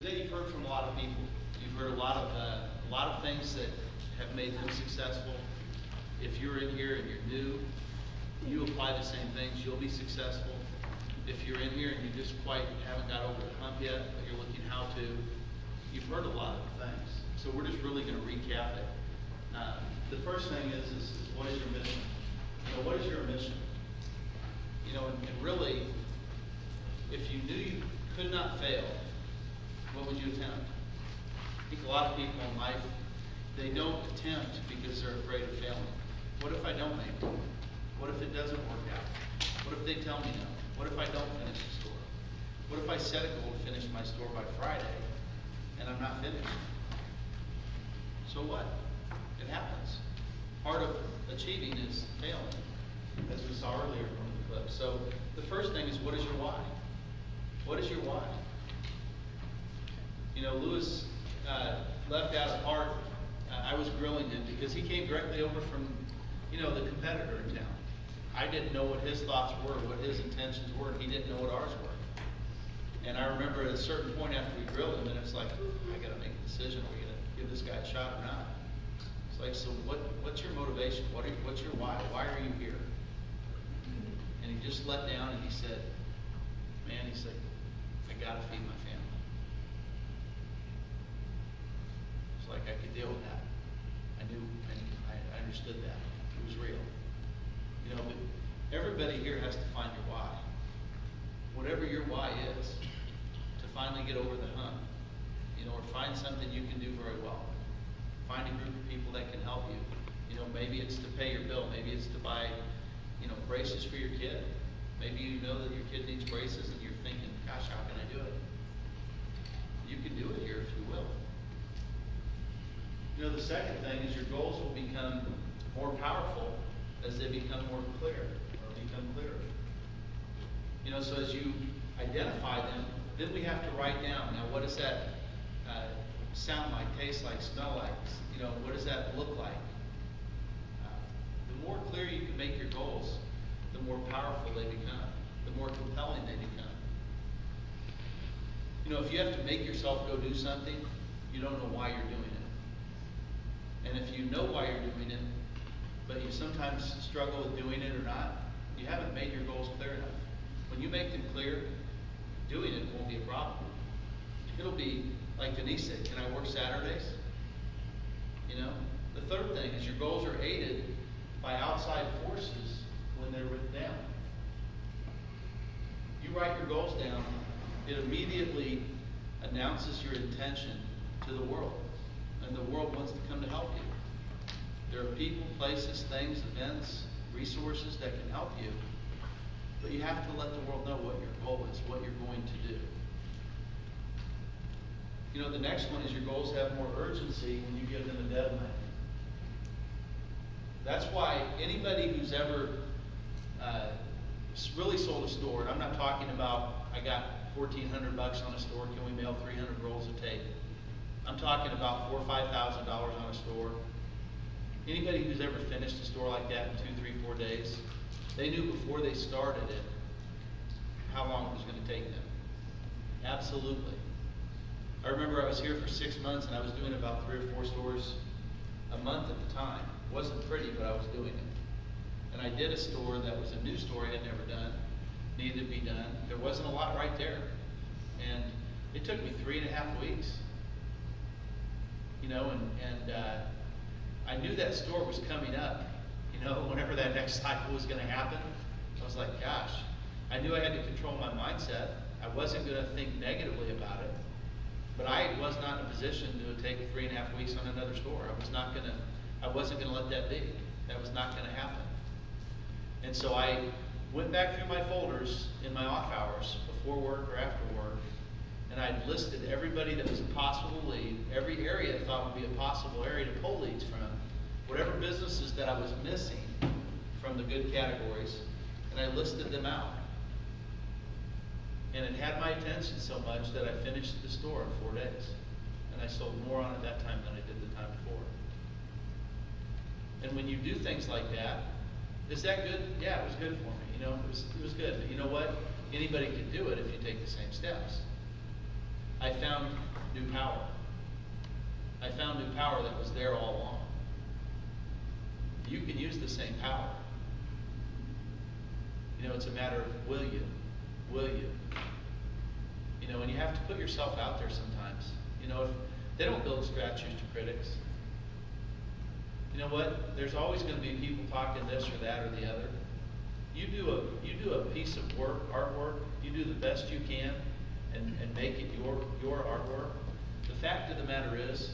Today you've heard from a lot of people. You've heard a lot of things that have made them successful. If you're in here and you're new, you apply the same things, you'll be successful. If you're in here and you just quite haven't got over the hump yet, but you're looking how to, you've heard a lot of things. So we're just really going to recap it. The first thing is what is your mission? What is your mission? And really, if you knew you could not fail, what would you attempt? I think a lot of people in life, they don't attempt because they're afraid of failing. What if I don't make it? What if it doesn't work out? What if they tell me no? What if I don't finish the store? What if I set a goal to finish my store by Friday and I'm not finished? So what? It happens. Part of achieving is failing, as we saw earlier from the clip. So the first thing is, what is your why? What is your why? Lewis left out a part. I was grilling him because he came directly over from, the competitor in town. I didn't know what his thoughts were, what his intentions were, and he didn't know what ours were. And I remember at a certain point after we grilled him, and it's like, I got to make a decision. Are we going to give this guy a shot or not? It's like, so what's your motivation? What's your why? Why are you here? And he just let down and he said, man, he said, I got to feed my family. It's like I could deal with that. I knew, and I understood that. It was real. But everybody here has to find your why. Whatever your why is, to finally get over the hump, or find something you can do very well. Find a group of people that can help you. Maybe it's to pay your bill. Maybe it's to buy, braces for your kid. Maybe you know that your kid needs braces and you're thinking, gosh, how can I do it? You can do it here if you will. The second thing is your goals will become more powerful as they become more clear or become clearer. So as you identify them, then we have to write down, now what does that sound like, taste like, smell like? What does that look like? The more clear you can make your goals, the more powerful they become, the more compelling they become. If you have to make yourself go do something, you don't know why you're doing it. And if you know why you're doing it, but you sometimes struggle with doing it or not, you haven't made your goals clear enough. When you make them clear, doing it won't be a problem. It'll be like Denise said, can I work Saturdays? The third thing is your goals are aided by outside forces when they're written down. You write your goals down, it immediately announces your intention to the world, and the world wants to come to help you. There are people, places, things, events, resources that can help you, but you have to let the world know what your goal is, what you're going to do. The next one is your goals have more urgency when you give them a deadline. That's why anybody who's ever really sold a store, and I'm not talking about I got $1,400 on a store, can we mail 300 rolls of tape? I'm talking about $4,000 or $5,000 on a store. Anybody who's ever finished a store like that in 2, 3, 4 days, they knew before they started it how long it was going to take them. Absolutely. I remember I was here for 6 months and I was doing about 3 or 4 stores a month at the time. It wasn't pretty, but I was doing it. And I did a store that was a new store I had never done, needed to be done. There wasn't a lot right there. And it took me 3.5 weeks. I knew that store was coming up, whenever that next cycle was going to happen. I was like, gosh, I knew I had to control my mindset. I wasn't going to think negatively about it, but I was not in a position to take 3.5 weeks on another store. I wasn't going to let that be. That was not going to happen. And so I went back through my folders in my off hours, before work or after work, and I listed everybody that was a possible lead, every area I thought would be a possible area to pull leads from, whatever businesses that I was missing from the good categories, and I listed them out. And it had my attention so much that I finished the store in 4 days. And I sold more on it that time than I did the time before. And when you do things like that, is that good? Yeah, it was good for me. It was good. But you know what? Anybody can do it if you take the same steps. I found new power. I found new power that was there all along. You can use the same power. You know, it's a matter of will you? Will you? You know, and you have to put yourself out there sometimes. You know, if they don't build statues to critics. You know what? There's always going to be people talking this or that or the other. You do a piece of work, artwork. You do the best you can, and make it your artwork. The fact of the matter is,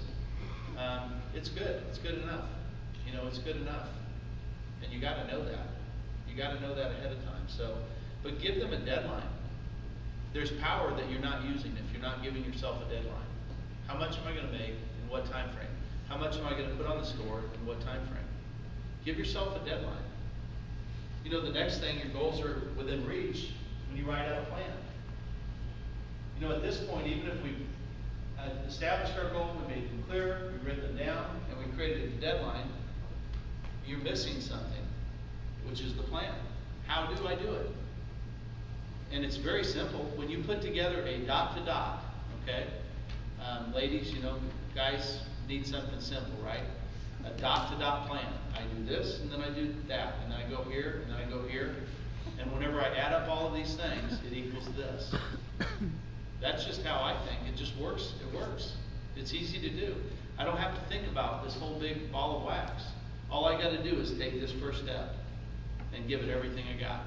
it's good. It's good enough. You know, it's good enough, and you got to know that. You got to know that ahead of time. So, but give them a deadline. There's power that you're not using if you're not giving yourself a deadline. How much am I going to make in what time frame? How much am I going to put on the store in what time frame? Give yourself a deadline. You know, the next thing, your goals are within reach when you write out a plan. You know, at this point, even if we've established our goal, we made them clear, we've written them down, and we created a deadline, you're missing something, which is the plan. How do I do it? And it's very simple. When you put together a dot to dot, okay? Ladies, you know, guys need something simple, right? A dot to dot plan. I do this, and then I do that, and then I go here, and then I go here. And whenever I add up all of these things, it equals this. That's just how I think. It just works. It works. It's easy to do. I don't have to think about this whole big ball of wax. All I got to do is take this first step and give it everything I got.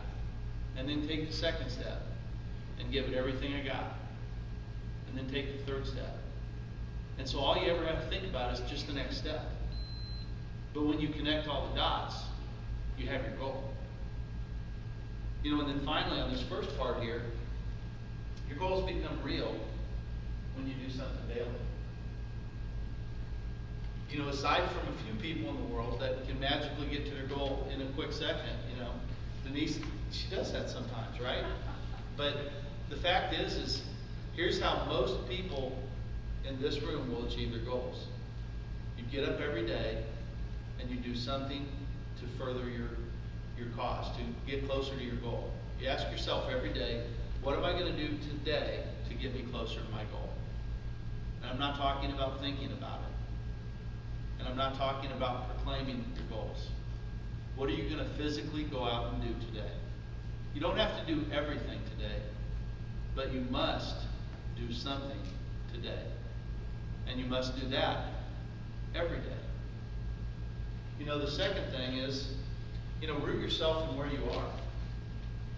And then take the second step and give it everything I got. And then take the third step. And so all you ever have to think about is just the next step. But when you connect all the dots, you have your goal. You know, and then finally on this first part here, your goals become real when you do something daily. You know, aside from a few people in the world that can magically get to their goal in a quick second, you know, Denise, she does that sometimes, right? But the fact is here's how most people in this room will achieve their goals. You get up every day and you do something to further your cause, to get closer to your goal. You ask yourself every day, what am I going to do today to get me closer to my goal? And I'm not talking about thinking about it. And I'm not talking about proclaiming your goals. What are you going to physically go out and do today? You don't have to do everything today, but you must do something today. And you must do that every day. You know, the second thing is, you know, root yourself in where you are.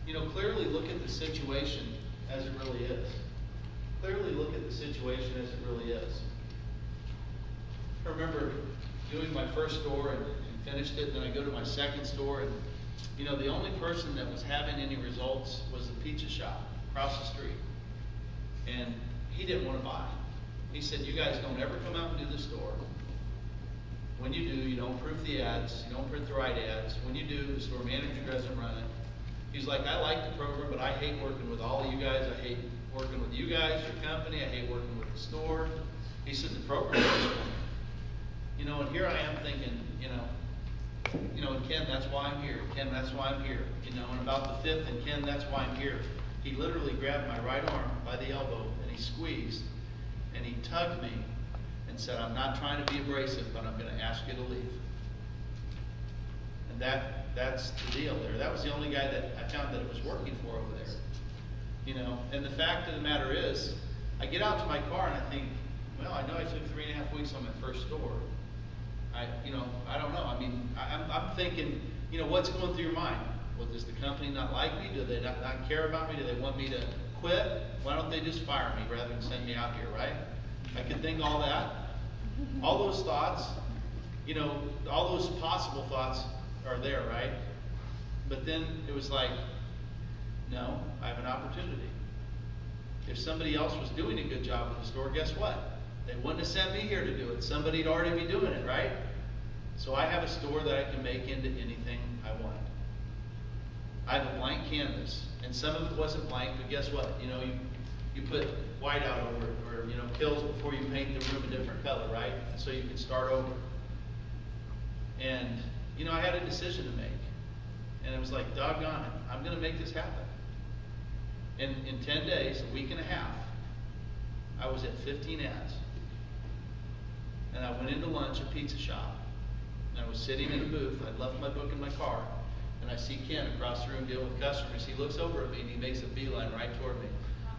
You know, clearly look at the situation as it really is. Clearly look at the situation as it really is. I remember doing my first store and finished it, and then I go to my second store, and you know, the only person that was having any results was the pizza shop across the street. And he didn't want to buy. He said, you guys don't ever come out and do the store. When you do, you don't proof the ads, you don't print the right ads. When you do, the store manager doesn't run it. He's like, I like the program, but I hate working with all of you guys. I hate working with you guys, your company. I hate working with the store. He said, the program is for me. You know, and here I am thinking, you know, and Ken, that's why I'm here. Ken, that's why I'm here. You know, and about the fifth, and Ken, that's why I'm here. He literally grabbed my right arm by the elbow, and he squeezed, and he tugged me, and said, I'm not trying to be abrasive, but I'm going to ask you to leave. And that's the deal there. That was the only guy that I found that it was working for over there. You know, and the fact of the matter is, I get out to my car and I think, well, I know I took 3.5 weeks on my first store. I don't know. I mean, I'm thinking, you know, what's going through your mind? Well, does the company not like me? Do they not care about me? Do they want me to quit? Why don't they just fire me rather than send me out here, right? I could think all that. All those thoughts, you know, all those possible thoughts are there, right? But then it was like, no, I have an opportunity. If somebody else was doing a good job with the store, guess what? They wouldn't have sent me here to do it. Somebody'd already be doing it, right? So I have a store that I can make into anything I want. I have a blank canvas, and some of it wasn't blank, but guess what? You know, you put white out over it, or you know, kills before you paint the room a different color, right? So you can start over. And you know, I had a decision to make, and it was like, doggone it, I'm going to make this happen. And in 10 days, a week and a half, I was at 15 ads. And I went into lunch at Pizza Shop. And I was sitting in a booth. I'd left my book in my car. And I see Ken across the room dealing with customers. He looks over at me and he makes a beeline right toward me.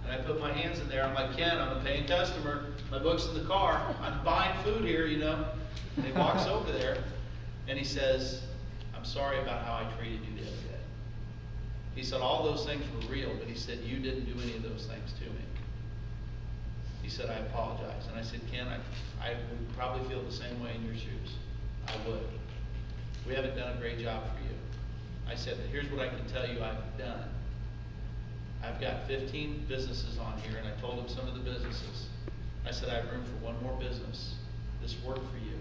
And I put my hands in there. I'm like, Ken, I'm a paying customer. My book's in the car. I'm buying food here, you know. And he walks over there and he says, I'm sorry about how I treated you the other day. He said all those things were real, but he said you didn't do any of those things to me. He said, I apologize. And I said, Ken, I would probably feel the same way in your shoes. I would. We haven't done a great job for you. I said, here's what I can tell you I've done. I've got 15 businesses on here, and I told him some of the businesses. I said, I have room for one more business. This worked for you.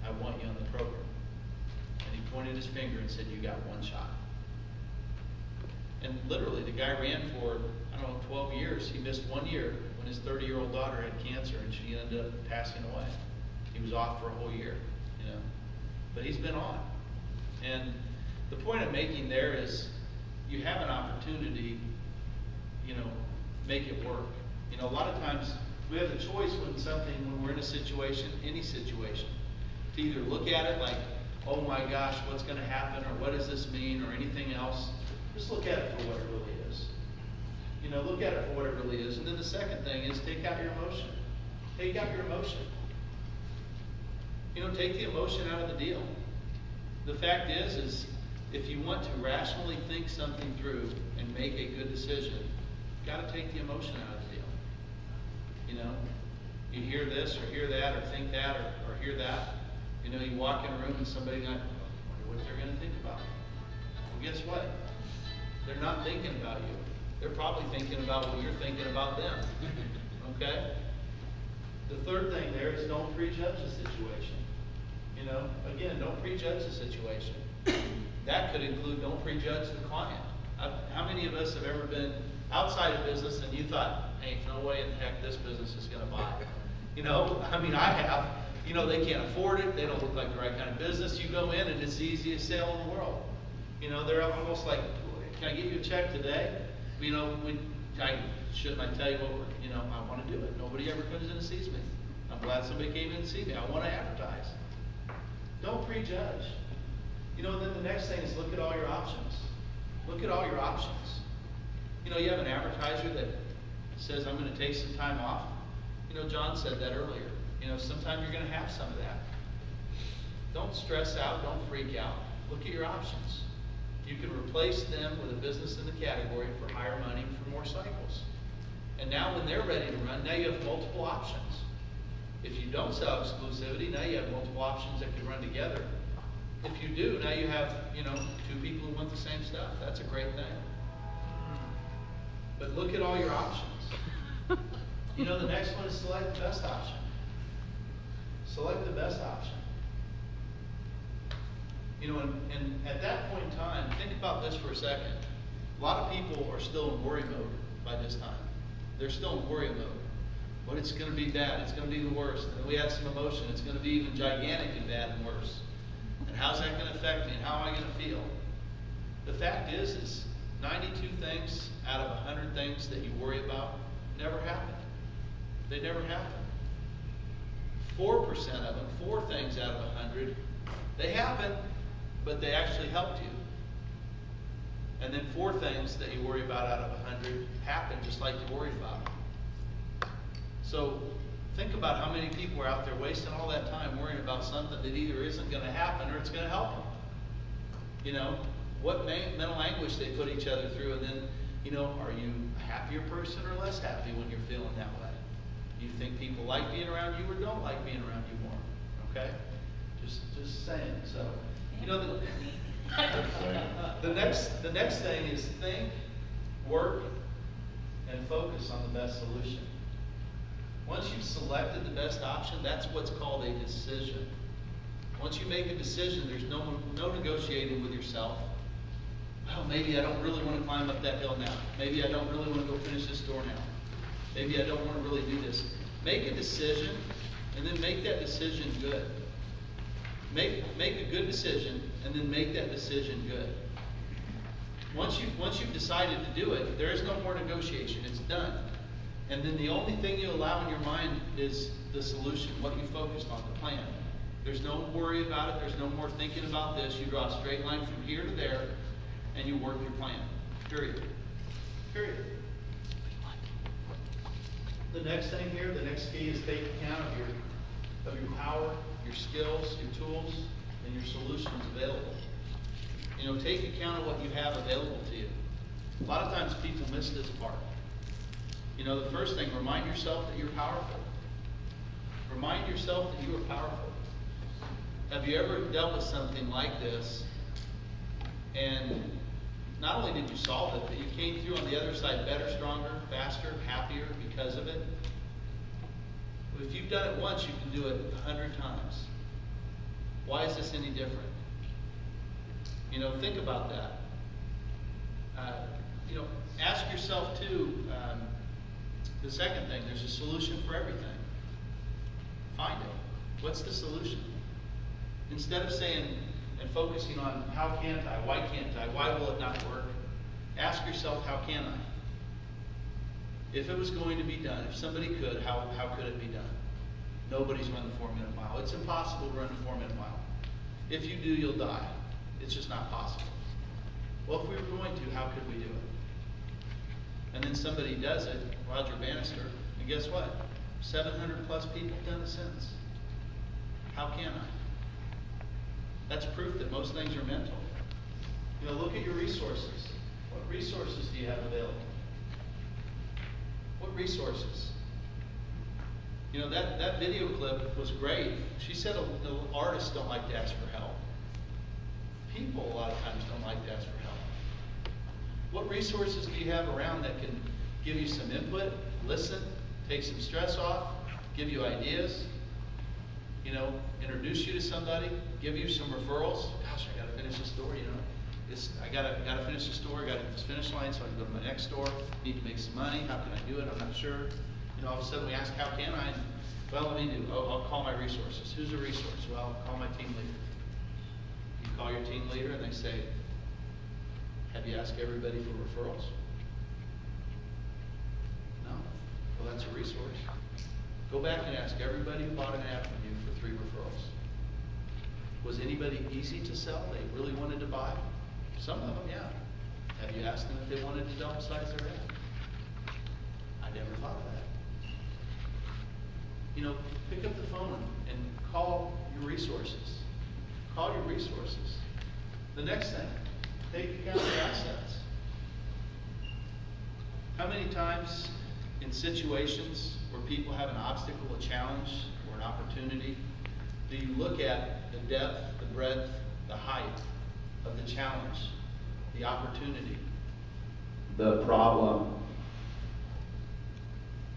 I want you on the program. And he pointed his finger and said, you got one shot. And literally, the guy ran for, I don't know, 12 years. He missed 1 year when his 30-year-old daughter had cancer, and she ended up passing away. He was off for a whole year, you know. But he's been on. And the point I'm making there is you have an opportunity, you know, make it work. You know, a lot of times we have the choice when we're in a situation, any situation, to either look at it like, oh my gosh, what's going to happen, or what does this mean, or anything else. Just look at it for what it really is. You know, look at it for what it really is. And then the second thing is take out your emotion. Take out your emotion. You know, take the emotion out of the deal. The fact is if you want to rationally think something through and make a good decision, you've got to take the emotion out of the deal. You know, you hear this or hear that or think that or hear that. You know, you walk in a room and somebody like, I wonder what they're going to think about. Well, guess what? They're not thinking about you. They're probably thinking about what you're thinking about them. Okay? The third thing there is don't prejudge the situation. You know, again, don't prejudge the situation. That could include don't prejudge the client. How many of us have ever been outside of business and you thought, hey, no way in the heck this business is going to buy? You know, I mean, I have. You know, they can't afford it. They don't look like the right kind of business. You go in and it's the easiest sale in the world. You know, they're almost like, can I give you a check today? You know, shouldn't I tell you what you know, I want to do it. Nobody ever comes in and sees me. I'm glad somebody came in and see me. I want to advertise. Don't prejudge. You know, then the next thing is look at all your options. Look at all your options. You know, you have an advertiser that says, I'm going to take some time off. You know, John said that earlier. You know, sometimes you're going to have some of that. Don't stress out. Don't freak out. Look at your options. You can replace them with a business in the category for higher money for more cycles. And now when they're ready to run, now you have multiple options. If you don't sell exclusivity, now you have multiple options that can run together. If you do, now you have, you know, two people who want the same stuff. That's a great thing. But look at all your options. You know, the next one is select the best option. Select the best option. You know, and at that point in time, think about this for a second. A lot of people are still in worry mode by this time. They're still in worry mode. But it's going to be bad. It's going to be the worst. And we add some emotion. It's going to be even gigantic and bad and worse. And how's that going to affect me? And how am I going to feel? The fact is 92 things out of 100 things that you worry about never happen. They never happen. 4% of them, 4 things out of 100, they happen, but they actually helped you. And then 4 things that you worry about out of 100 happen just like you worried about them. So think about how many people are out there wasting all that time worrying about something that either isn't going to happen or it's going to help them. You know, what mental anguish they put each other through, and then, you know, are you a happier person or less happy when you're feeling that way? Do you think people like being around you or don't like being around you more? Okay? Just saying. So, you know, the next thing is think, work, and focus on the best solution. Once you've selected the best option, that's what's called a decision. Once you make a decision, there's no negotiating with yourself. Well, maybe I don't really want to climb up that hill now. Maybe I don't really want to go finish this door now. Maybe I don't want to really do this. Make a decision, and then make that decision good. Make a good decision, and then make that decision good. Once you've decided to do it, there is no more negotiation. It's done. And then the only thing you allow in your mind is the solution, what you focused on, the plan. There's no worry about it. There's no more thinking about this. You draw a straight line from here to there, and you work your plan. Period. Period. The next thing here, the next key is take account of your power, your skills, your tools, and your solutions available. You know, take account of what you have available to you. A lot of times people miss this part. You know, the first thing, remind yourself that you're powerful. Remind yourself that you are powerful. Have you ever dealt with something like this, and not only did you solve it, but you came through on the other side better, stronger, faster, happier because of it? If you've done it once, you can do it 100 times. Why is this any different? You know, think about that. You know, ask yourself too, the second thing, there's a solution for everything. Find it. What's the solution? Instead of saying and focusing on how can't I, why will it not work? Ask yourself, how can I? If it was going to be done, if somebody could, how could it be done? Nobody's run the 4-minute mile. It's impossible to run a 4-minute mile. If you do, you'll die. It's just not possible. Well, if we were going to, how could we do it? And then somebody does it, Roger Bannister, and guess what? 700 plus people done it since. How can I? That's proof that most things are mental. You know, look at your resources. What resources do you have available? What resources? You know, that video clip was great. She said artists don't like to ask for help. People a lot of times don't like to ask for help. What resources do you have around that can give you some input, listen, take some stress off, give you ideas, you know, introduce you to somebody, give you some referrals? Gosh, I got to finish the story, you know. I gotta finish the story, gotta hit this finish line so I can go to my next store, need to make some money, how can I do it? I'm not sure. You know, all of a sudden we ask, how can I? Well, let me do, I'll call my resources. Who's a resource? Well, I'll call my team leader. You call your team leader and they say, have you asked everybody for referrals? No. Well, that's a resource. Go back and ask everybody who bought an app from you for 3 referrals. Was anybody easy to sell? They really wanted to buy? Some of them, yeah. Have you asked them if they wanted to downsize their app? I never thought of that. You know, pick up the phone and call your resources. Call your resources. The next thing, take account of your assets. How many times in situations where people have an obstacle, a challenge, or an opportunity, do you look at the depth, the breadth, the height of the challenge, the opportunity, the problem?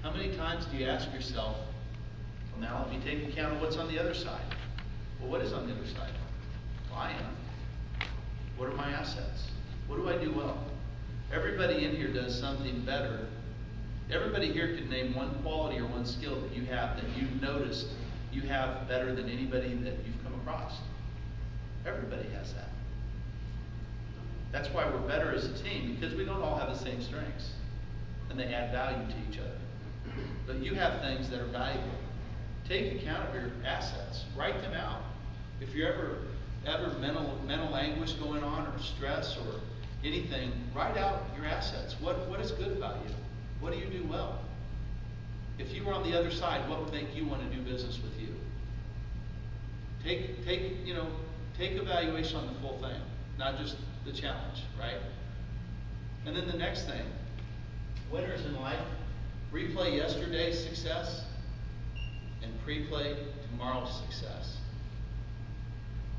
How many times do you ask yourself, well, now let me take account of what's on the other side? Well, what is on the other side? Well, I am. What are my assets? What do I do well? Everybody in here does something better. Everybody here could name one quality or one skill that you have that you've noticed you have better than anybody that you've come across. Everybody has that. That's why we're better as a team, because we don't all have the same strengths, and they add value to each other. But you have things that are valuable. Take account of your assets. Write them out. If you're ever mental anguish going on, or stress, or anything, write out your assets. What is good about you? What do you do well? If you were on the other side, what would make you want to do business with you? Take evaluation on the full thing, not just the challenge, right? And then the next thing, winners in life, replay yesterday's success and pre-play tomorrow's success.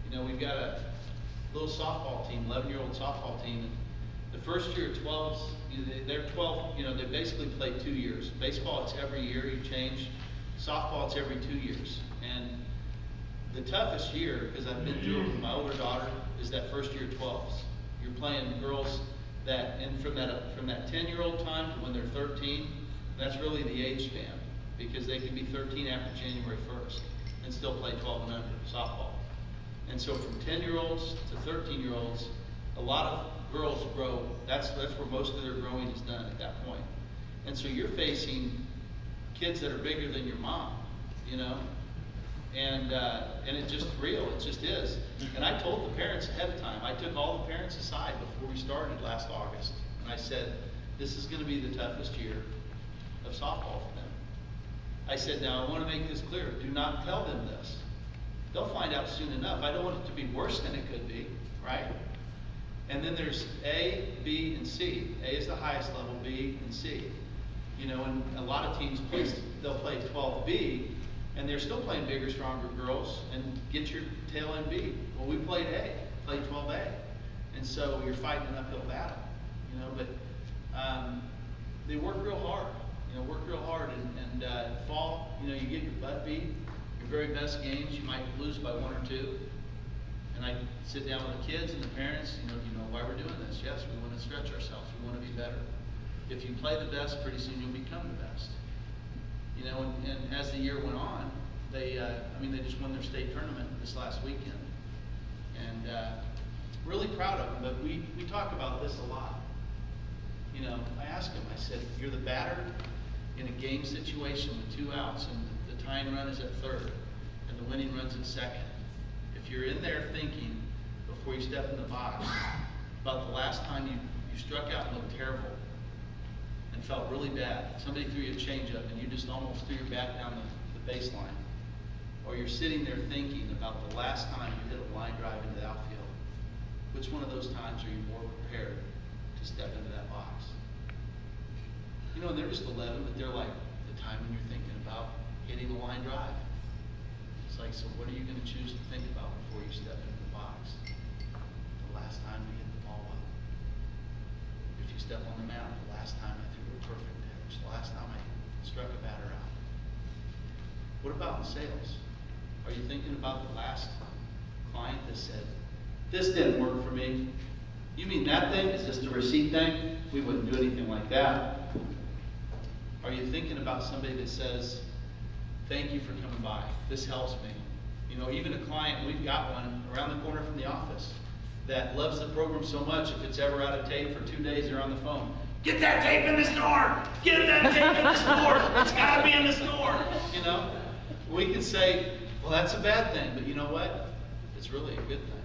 You know, we've got a little softball team, 11-year-old softball team. The first year, 12s, they're 12, they basically play 2 years. Baseball, it's every year you change. Softball, it's every 2 years. And the toughest year, because I've been through it with my older daughter, is that first year 12s. You're playing girls and from that 10-year-old time to when they're 13, that's really the age span, because they can be 13 after January 1st and still play 12 and under softball. And so from 10-year-olds to 13-year-olds, a lot of girls grow. That's where most of their growing is done at that point. And so you're facing kids that are bigger than your mom, you know? And it's just real, it just is. And I told the parents ahead of time, I took all the parents aside before we started last August, and I said, this is gonna be the toughest year of softball for them. I said, now I wanna make this clear, do not tell them this. They'll find out soon enough. I don't want it to be worse than it could be, right? And then there's A, B, and C. A is the highest level, B, and C. You know, and a lot of teams they'll play 12B, and they're still playing bigger, stronger girls, and get your tail in B. Well, we played A, played 12A. And so you're fighting an uphill battle, you know, but they work real hard, and fall, you know, you get your butt beat, your very best games, you might lose by 1 or 2. And I sit down with the kids and the parents, you know why we're doing this? Yes, we want to stretch ourselves, we want to be better. If you play the best, pretty soon you'll become the best. You know, and as the year went on, they just won their state tournament this last weekend. And really proud of them, but we talk about this a lot. You know, I asked them, I said, you're the batter in a game situation with 2 outs, and the tying run is at third, and the winning run's at second. If you're in there thinking, before you step in the box, about the last time you struck out and looked terrible, and felt really bad. Somebody threw you a changeup and you just almost threw your bat down the baseline. Or you're sitting there thinking about the last time you hit a line drive into the outfield. Which one of those times are you more prepared to step into that box? You know, they're just 11, but they're like the time when you're thinking about hitting a line drive. It's like, so what are you going to choose to think about before you step into the box? The last time you hit the ball up. If you step on the mound, the last time I threw a perfect pitch, the last time I struck a batter out. What about in sales? Are you thinking about the last client that said, this didn't work for me? You mean that thing? Is this the receipt thing? We wouldn't do anything like that. Are you thinking about somebody that says, thank you for coming by, this helps me? You know, even a client, we've got one around the corner from the office that loves the program so much, if it's ever out of tape for 2 days, they're on the phone. Get that tape in the store! Get that tape in the store! It's gotta be in the store! You know? We can say, well, that's a bad thing, but you know what? It's really a good thing.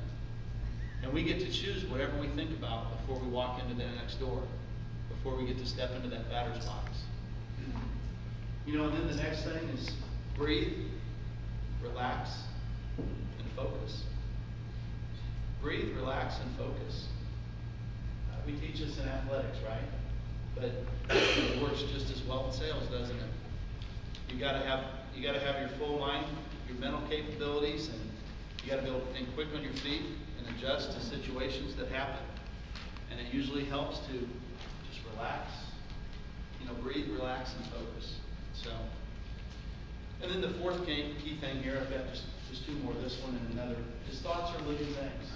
And we get to choose whatever we think about before we walk into the next door, before we get to step into that batter's box. You know, and then the next thing is breathe, relax, and focus. Breathe, relax, and focus. We teach this in athletics, right? But it works just as well in sales, doesn't it? You gotta have your full mind, your mental capabilities, and you gotta be able to think quick on your feet and adjust to situations that happen. And it usually helps to just relax, you know, breathe, relax, and focus. So, and then the fourth key thing here, I've got just 2 more, this one and another, is thoughts are living things.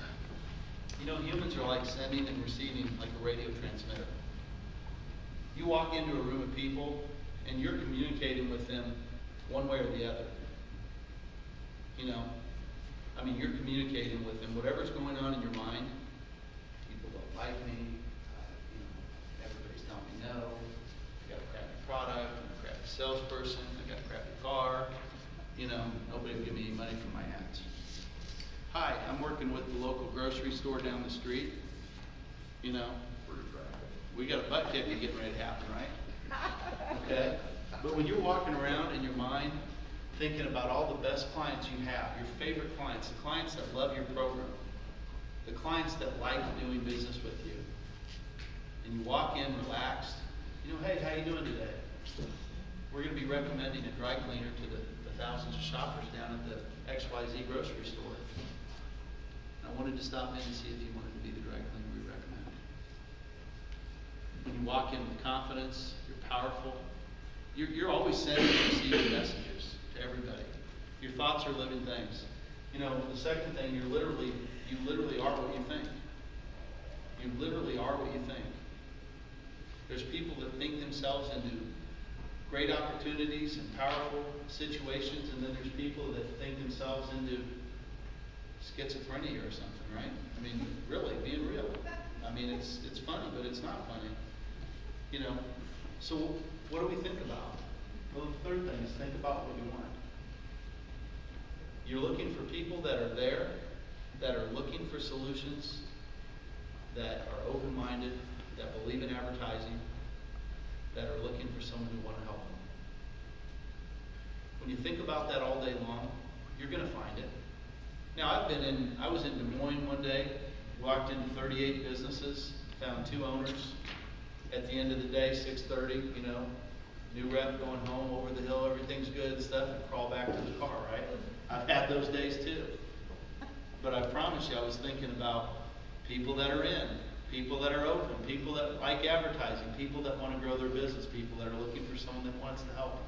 You know, humans are like sending and receiving like a radio transmitter. You walk into a room of people and you're communicating with them one way or the other. You know, I mean, you're communicating with them, whatever's going on in your mind. People don't like me, you know, everybody's telling me no, I got a crappy product, I'm a crappy salesperson, I got a crappy car, you know, nobody will give me any money for my hats. Hi, I'm working with the local grocery store down the street. You know, we got a butt kicking getting ready to happen, right? Okay? But when you're walking around in your mind thinking about all the best clients you have, your favorite clients, the clients that love your program, the clients that like doing business with you, and you walk in relaxed, you know, hey, how you doing today? We're going to be recommending a dry cleaner to the thousands of shoppers down at the XYZ grocery store. I wanted to stop in and see if you wanted to be the dry cleaner we recommend. When you walk in with confidence, you're powerful. You're always sending and receiving messages to everybody. Your thoughts are living things. You know, the second thing, you literally are what you think. You literally are what you think. There's people that think themselves into great opportunities and powerful situations, and then there's people that think themselves into schizophrenia or something, right? I mean, really, being real. I mean, it's funny, but it's not funny. You know, so what do we think about? Well, the third thing is think about what you want. You're looking for people that are there, that are looking for solutions, that are open-minded, that believe in advertising, that are looking for someone who want to help them. When you think about that all day long, you're going to find it. Now, I was in Des Moines one day, walked into 38 businesses, found 2 owners. At the end of the day, 6:30, new rep going home over the hill, everything's good and stuff, and crawl back to the car, right? I've had those days too. But I promise you, I was thinking about people that are in, people that are open, people that like advertising, people that want to grow their business, people that are looking for someone that wants to help them.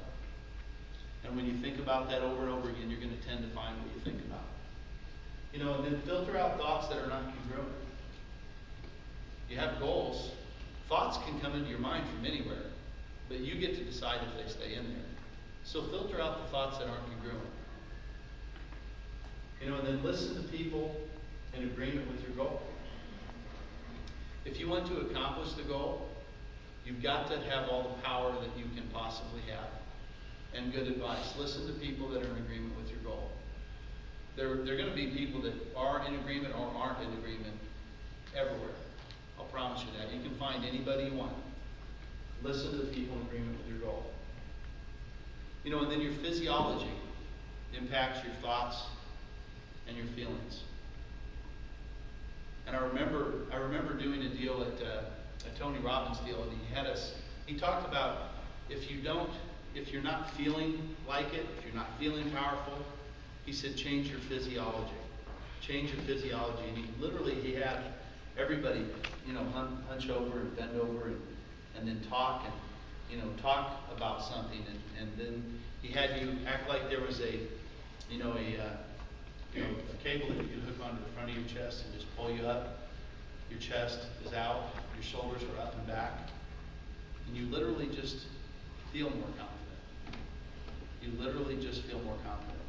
And when you think about that over and over again, you're going to tend to find what you think about. And then filter out thoughts that are not congruent. You have goals. Thoughts can come into your mind from anywhere, but you get to decide if they stay in there. So filter out the thoughts that aren't congruent. And then listen to people in agreement with your goal. If you want to accomplish the goal, you've got to have all the power that you can possibly have. And good advice. Listen to people that are in agreement with your goal. There are going to be people that are in agreement or aren't in agreement everywhere. I'll promise you that. You can find anybody you want. Listen to people in agreement with your goal. And then your physiology impacts your thoughts and your feelings. And I remember doing a deal at a Tony Robbins deal, and he talked about if you're not feeling like it, if you're not feeling powerful, he said change your physiology. Change your physiology. And he had everybody, hunch over and bend over and then talk about something, and then he had you act like there was a cable that you could hook onto the front of your chest and just pull you up. Your chest is out, your shoulders are up and back, and you literally just feel more confident. You literally just feel more confident.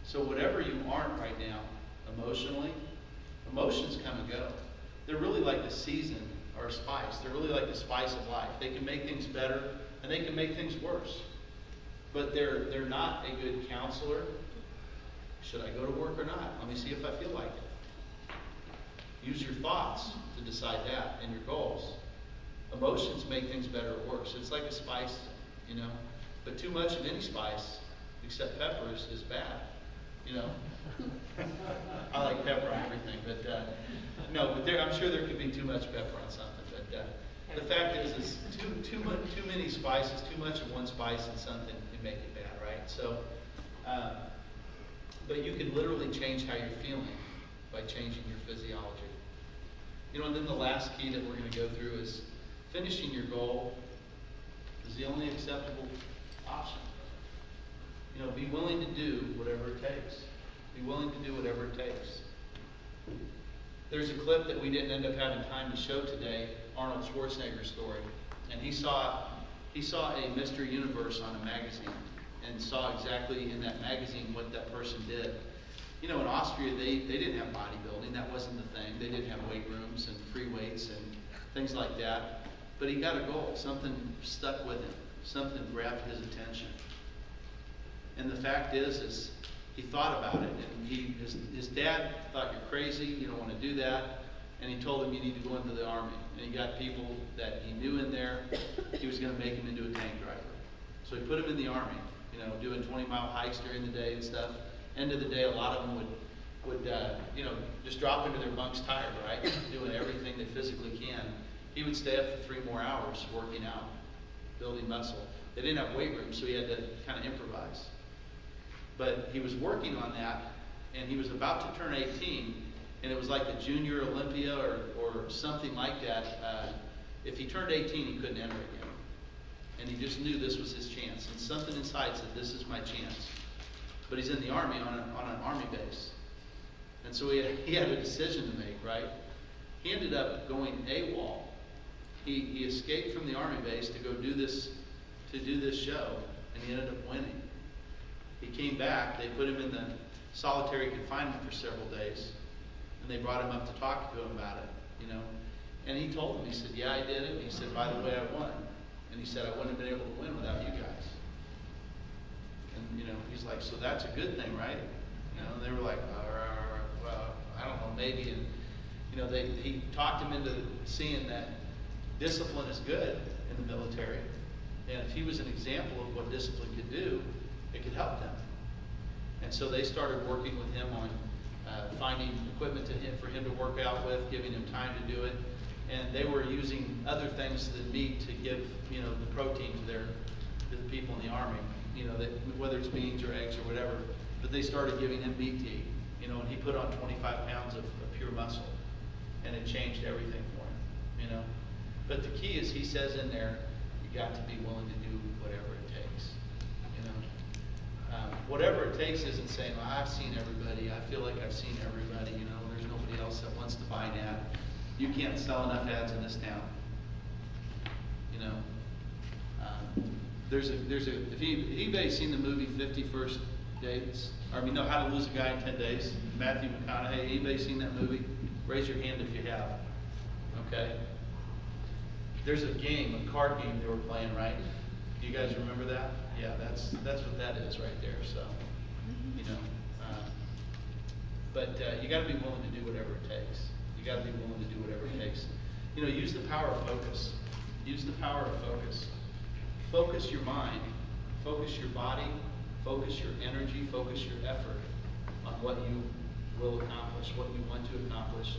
So whatever you aren't right now, emotionally, emotions come and go. They're really like a season or a spice. They're really like the spice of life. They can make things better and they can make things worse. But they're not a good counselor. Should I go to work or not? Let me see if I feel like it. Use your thoughts to decide that and your goals. Emotions make things better or worse. It's like a spice, But too much of any spice, except pepper, is bad. I like pepper on everything, but I'm sure there could be too much pepper on something. But the fact is too many spices, too much of one spice in something can make it bad, right? So, but you can literally change how you're feeling by changing your physiology. And then the last key that we're going to go through is finishing your goal is the only acceptable option. Be willing to do whatever it takes. Be willing to do whatever it takes. There's a clip that we didn't end up having time to show today, Arnold Schwarzenegger's story. And he saw a Mr. Universe on a magazine and saw exactly in that magazine what that person did. In Austria, they didn't have bodybuilding. That wasn't the thing. They didn't have weight rooms and free weights and things like that. But he got a goal. Something stuck with him. Something grabbed his attention. And the fact is he thought about it. And his dad thought, you're crazy. You don't want to do that. And he told him, you need to go into the Army. And he got people that he knew in there. He was going to make him into a tank driver. So he put him in the Army, doing 20-mile hikes during the day and stuff. End of the day, a lot of them would just drop into their bunks tired, right? Doing everything they physically can. He would stay up for 3 more hours working out, building muscle. They didn't have weight rooms, so he had to kind of improvise. But he was working on that, and he was about to turn 18, and it was like the Junior Olympia or something like that. If he turned 18, he couldn't enter again. And he just knew this was his chance. And something inside said, this is my chance. But he's in the Army on an Army base. And so he had a decision to make, right? He ended up going AWOL. He escaped from the Army base to go do this show, and he ended up winning. He came back. They put him in the solitary confinement for several days, and they brought him up to talk to him about it, And he told them, he said, yeah, I did it. He said, by the way, I won. And he said, I wouldn't have been able to win without you guys. And, you know, he's like, so that's a good thing, right? You know, and they were like, well, I don't know, maybe. And, you know, he talked him into seeing that discipline is good in the military. And if he was an example of what discipline could do, it could help them. And so they started working with him on finding equipment for him to work out with, giving him time to do it. And they were using other things than meat to give, you know, the protein to the people in the Army. You know, whether it's beans or eggs or whatever. But they started giving him meat to eat. You know, and he put on 25 pounds of pure muscle. And it changed everything for him, you know. But the key is, he says in there, you got to be willing to do whatever it takes, you know. Whatever it takes isn't saying, well, I've seen everybody, I feel like I've seen everybody, you know, there's nobody else that wants to buy an ad. You can't sell enough ads in this town, you know. If anybody's seen the movie 50 First Dates, or I mean, know How to Lose a Guy in 10 Days, Matthew McConaughey, anybody seen that movie? Raise your hand if you have, okay? There's a game, a card game they were playing, right? Do you guys remember that? Yeah, that's what that is right there, so, you know. But you gotta be willing to do whatever it takes. You gotta be willing to do whatever it takes. You know, use the power of focus. Use the power of focus. Focus your mind, focus your body, focus your energy, focus your effort on what you will accomplish, what you want to accomplish.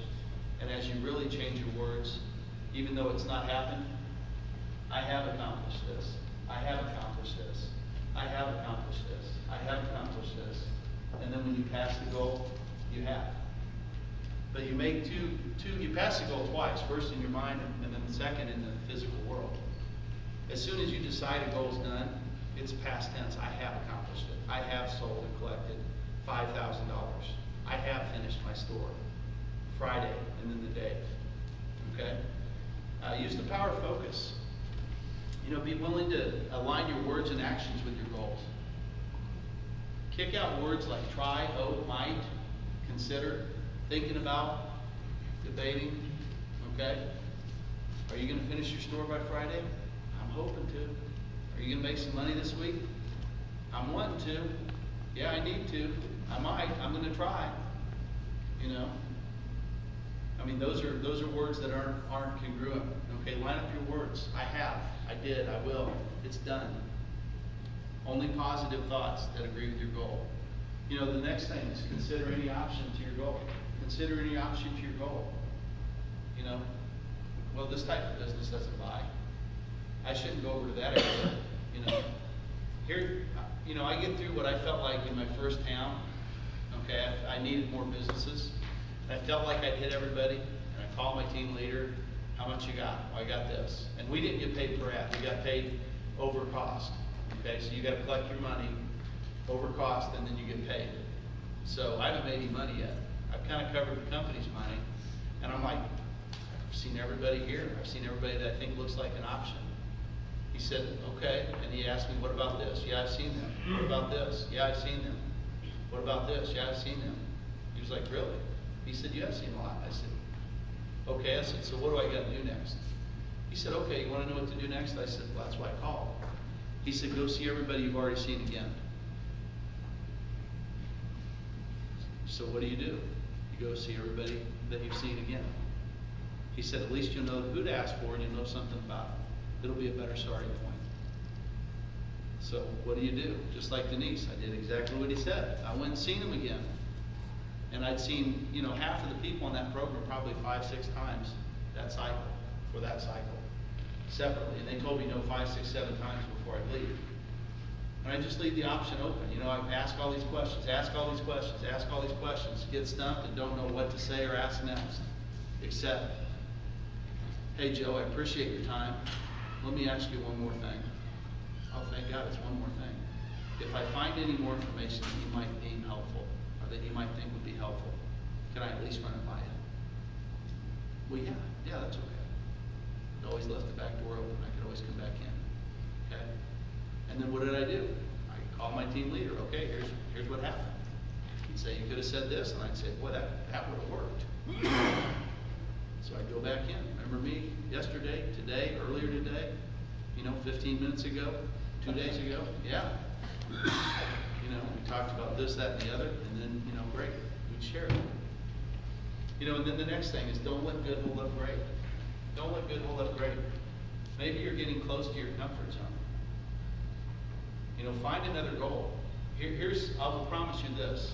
And as you really change your words, even though it's not happened, I have accomplished this. I have accomplished this. I have accomplished this. I have accomplished this. And then when you pass the goal, you have. But you make you pass the goal twice, first in your mind and then second in the physical world. As soon as you decide a goal is done, it's past tense. I have accomplished it. I have sold and collected $5,000. I have finished my store. Friday and then the day. Okay? Use the power of focus. You know, be willing to align your words and actions with your goals. Kick out words like try, hope, might, consider, thinking about, debating. Okay? Are you going to finish your store by Friday? I'm hoping to. Are you going to make some money this week? I'm wanting to. Yeah, I need to. I might. I'm going to try. You know? I mean, those are words that aren't congruent. Okay, line up your words. I have. I did. I will. It's done. Only positive thoughts that agree with your goal. You know, the next thing is consider any option to your goal. Consider any option to your goal. You know, well, this type of business doesn't buy. I shouldn't go over to that area. You know, here, you know, I get through what I felt like in my first town. Okay, I needed more businesses. I felt like I'd hit everybody, and I called my team leader. How much you got? Well, I got this. And we didn't get paid per ad. We got paid over cost. Okay, so you got to collect your money over cost, and then you get paid. So I haven't made any money yet. I've kind of covered the company's money, and I'm like, I've seen everybody here. I've seen everybody that I think looks like an option. He said, okay, and he asked me, what about this? Yeah, I've seen them. What about this? Yeah, I've seen them. What about this? Yeah, I've seen them. He was like, really? He said, you have seen a lot. I said, okay. I said, so what do I got to do next? He said, okay, you want to know what to do next? I said, well, that's why I called. He said, go see everybody you've already seen again. So what do? You go see everybody that you've seen again. He said, at least you'll know who to ask for and you'll know something about it. It'll be a better starting point. So what do? Just like Denise, I did exactly what he said. I went and seen him again. And I'd seen, you know, half of the people in that program probably 5, 6 times that cycle, separately. And they told me no 5, 6, 7 times before I'd leave. And I just leave the option open. You know, I ask all these questions, ask all these questions, get stumped and don't know what to say or ask next. Except, hey Joe, I appreciate your time. Let me ask you one more thing. Oh, thank God, it's one more thing. If I find any more information that you might deem helpful, or that you might think would be helpful, can I at least run it by you? Well, yeah, that's okay. I'd always left the back door open. I could always come back in. Okay? And then what did I do? I called my team leader. Okay, here's what happened. He'd say, you could have said this, and I'd say, boy, that would have worked. So I'd go back in. Remember me yesterday, today, earlier today? 15 minutes ago, 2 days ago? Yeah. We talked about this, that, and the other, and then, great, we'd share it. And then the next thing is don't let good hold up great. Don't let good hold up great. Maybe you're getting close to your comfort zone. Find another goal. I will promise you this.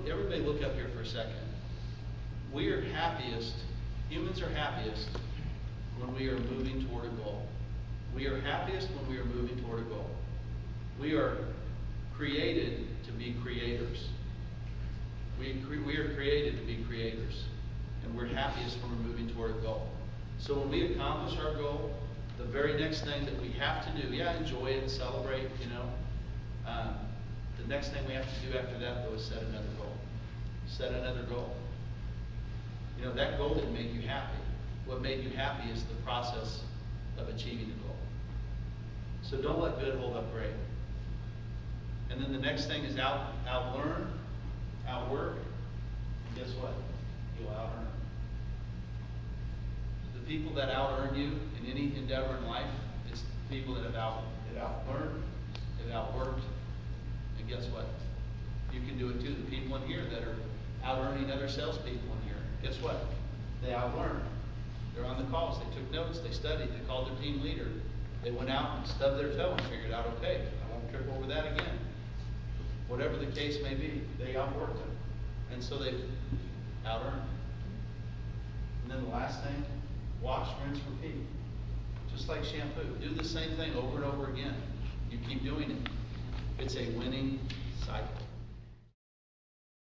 Everybody look up here for a second. We are happiest, humans are happiest when we are moving toward a goal. We are happiest when we are moving toward a goal. We are created to be creators. We are created to be creators. And we're happiest when we're moving toward a goal. So when we accomplish our goal, the very next thing that we have to do, enjoy it, celebrate, the next thing we have to do after that, though, is set another goal. Set another goal. That goal didn't make you happy. What made you happy is the process of achieving the goal. So don't let good hold up great. And then the next thing is outlearn, outwork, and guess what? You'll out-earn. The people that out-earn you in any endeavor in life, it's the people that have out-learned, have outworked, and guess what? You can do it too. The people in here that are out-earning other salespeople in here, guess what? They out-learned. They're on the calls, they took notes, they studied, they called their team leader. They went out and stubbed their toe and figured out, okay, I won't trip over that again. Whatever the case may be, they outworked them. And so they've out-earned. And then the last thing, wash, rinse, repeat. Just like shampoo. Do the same thing over and over again. You keep doing it. It's a winning cycle.